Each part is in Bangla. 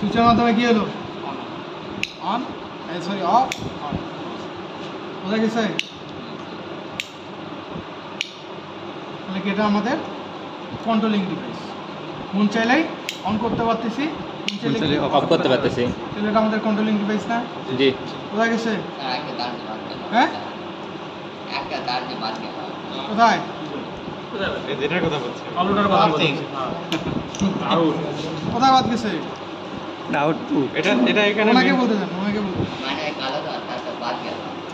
সুইচের মাধ্যমে কি হলো অন সরি অফ অন বোঝা গেছে তাহলে কি এটা আমাদের কন্ট্রোলিং ডিভাইস মন চাইলেই অন করতে পারতেছি মন চাইলে অফ করতে পারতেছি তাহলে এটা আমাদের কন্ট্রোলিং ডিভাইস না জি বোঝা গেছে হ্যাঁ কোথায় যেটার কথা বলছি আলুটার কথা বলছি কোথায় বাদ গেছে আউটপুট এটা এখানে ওনাকে বলতে দেন ওনাকে বলতে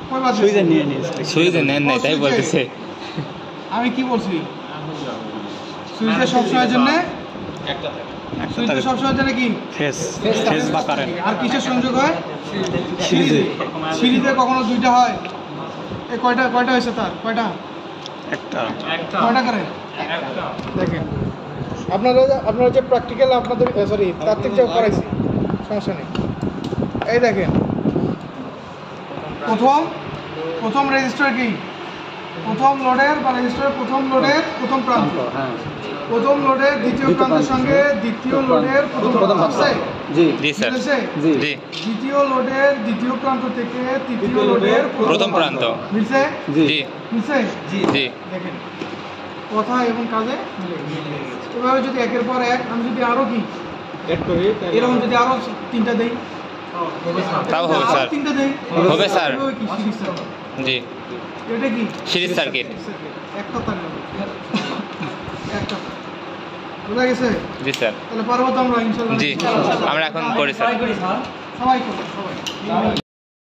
কই বাদ সুইচে গেছে নিয়ে নিয়েছে সুইচে নেন নাই তাই বলতেছে আমি কি বলছি সুইচে সব সময়ের জন্য একটা থাকে সুইচে সব সময়ের জন্য কি ফেস ফেস বা কারেন্ট আর কিসের সংযোগ হয় সিরিজে সিরিজে কখনো দুইটা হয় এই কয়টা কয়টা হয়েছে তার কয়টা একটা কয়টা করে দেখেন আপনারা যে প্র্যাকটিক্যাল আপনাদের সরি তাত্ত্বিক যে করাইছি সমস্যা নেই এই দেখেন প্রথম রেজিস্টার কি প্রথম লোডের বা রেজিস্টারের প্রথম লোডের প্রথম প্রান্ত প্রথম লোডের দ্বিতীয় প্রান্তের সঙ্গে দ্বিতীয় লোডের প্রথম প্রান্ত আছে জি জি স্যার মিলেছে? জি দ্বিতীয় লোডের দ্বিতীয় প্রান্ত থেকে তৃতীয় লোডের প্রথম প্রান্ত মিলছে জি মিলছে জি দেখেন কথা এবং কাজে মিলে গেছে এভাবে যদি একের পর এক আমি যদি আরো কি এড করি এরকম যদি আরো তিনটা দেই তাও হবে স্যার তিনটা দেই হবে স্যার এভাবে কি সিরিজ সার্কিট জি এটা কি সিরিজ সার্কিট একটা তার একটা বোঝা গেছে জি স্যার তাহলে পারবো তো আমরা ইনশাআল্লাহ জি আমরা এখন করি স্যার সবাই করবো সবাই